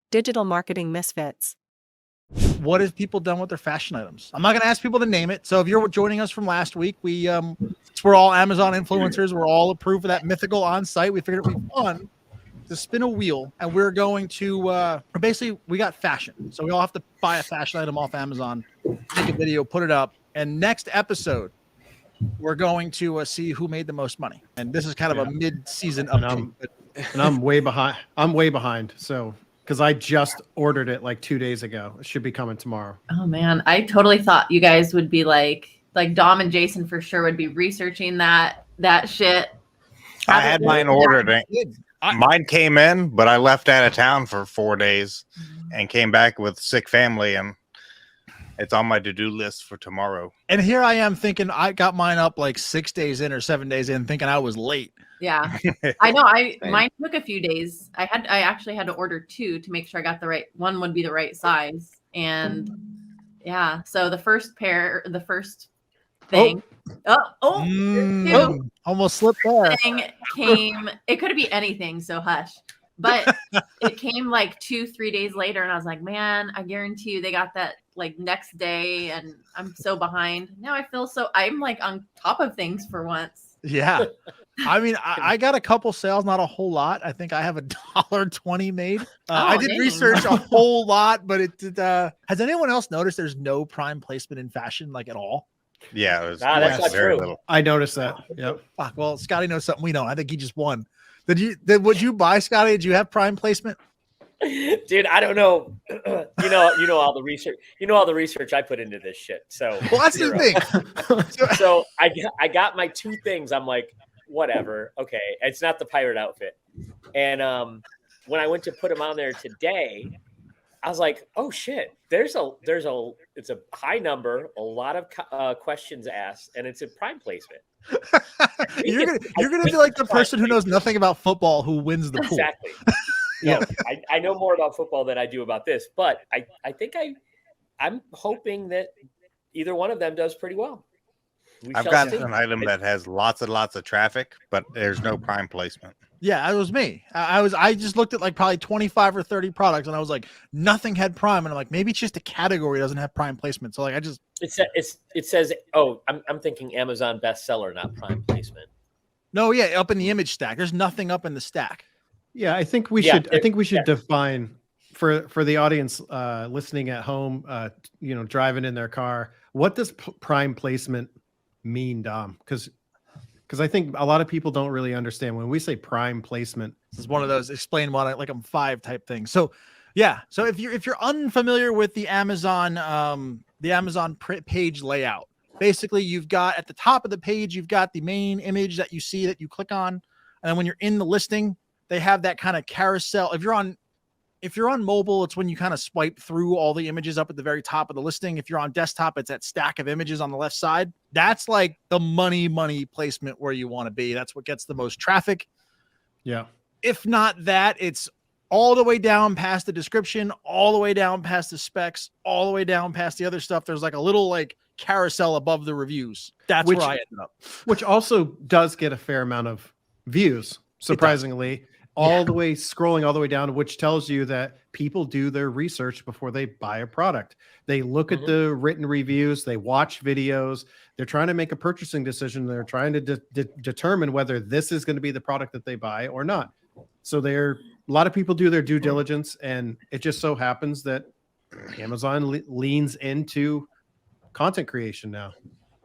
Digital Marketing Misfits. What have people done with their fashion items? I'm not going to ask people to name it. So if you're joining us from last week, we're all Amazon influencers. We're all approved for that mythical on site. We figured it'd be fun to spin a wheel, and we're going to basically, we got fashion. So we all have to buy a fashion item off Amazon, make a video, put it up. And next episode, we're going to see who made the most money. And this is kind of a mid-season update. And I'm way behind. I'm way behind. So, because I just ordered it like 2 days ago. It should be coming tomorrow. Oh man, I totally thought you guys would be like Dom and Jason for sure would be researching that shit. I had mine ordered. Mine came in, but I left out of town for 4 days and came back with sick family, and it's on my to-do list for tomorrow. And here I am thinking I got mine up like 6 days in or 7 days in, thinking I was late. Yeah, I know. Mine took a few days. I actually had to order 2 to make sure I got the right one would be the right size. And yeah, so the first thing. Almost slipped there. Thing came. It could be anything. So hush. But it came like 2-3 days later, and I was like, man, I guarantee you they got that like next day, and I'm so behind. Now I'm like on top of things for once. Yeah. I mean, I got a couple sales, not a whole lot. I think I have $1.20 made. I did research a whole lot, but it did. Has anyone else noticed there's no prime placement in fashion, like at all? Yeah, it was that's not very true. little. I noticed that. Yep. Fuck, well, Scotty knows something we don't. I think he just won. Would you buy, Scotty? Did you have prime placement? Dude, I don't know. You know all the research. You know all the research I put into this shit. So well, that's the thing. So I got my 2 things. I'm like, whatever. Okay, it's not the pirate outfit. And when I went to put them on there today, I was like, oh shit. It's a high number, a lot of questions asked, and it's a prime placement. You're gonna be like the person who knows nothing about football who wins the pool. Exactly. Yeah, I know more about football than I do about this, but I think I'm hoping that either one of them does pretty well. I've got an item that has lots and lots of traffic, but there's no prime placement. Yeah, it was me. I just looked at like probably 25 or 30 products, and I was like, nothing had prime, and I'm like, maybe it's just a category doesn't have prime placement. So like, it says, oh, I'm thinking Amazon bestseller, not prime placement. No, yeah, up in the image stack. There's nothing up in the stack. Yeah, I think we should. I think we should define for the audience listening at home, driving in their car. What does prime placement mean, Dom? Because I think a lot of people don't really understand when we say prime placement. This is one of those explain what like I'm 5 type things. So yeah, so if you're unfamiliar with the Amazon page layout, basically you've got at the top of the page you've got the main image that you see that you click on, and then when you're in the listing, they have that kind of carousel. If you're on mobile, it's when you kind of swipe through all the images up at the very top of the listing. If you're on desktop, it's that stack of images on the left side. That's like the money placement where you want to be. That's what gets the most traffic. Yeah. If not that, it's all the way down past the description, all the way down past the specs, all the way down past the other stuff. There's like a little like carousel above the reviews. That's where I ended up. Which also does get a fair amount of views, surprisingly. All the way scrolling all the way down, which tells you that people do their research before they buy a product. They look at the written reviews, they watch videos, they're trying to make a purchasing decision. They're trying to determine whether this is going to be the product that they buy or not. So a lot of people do their due diligence, and it just so happens that Amazon leans into content creation now.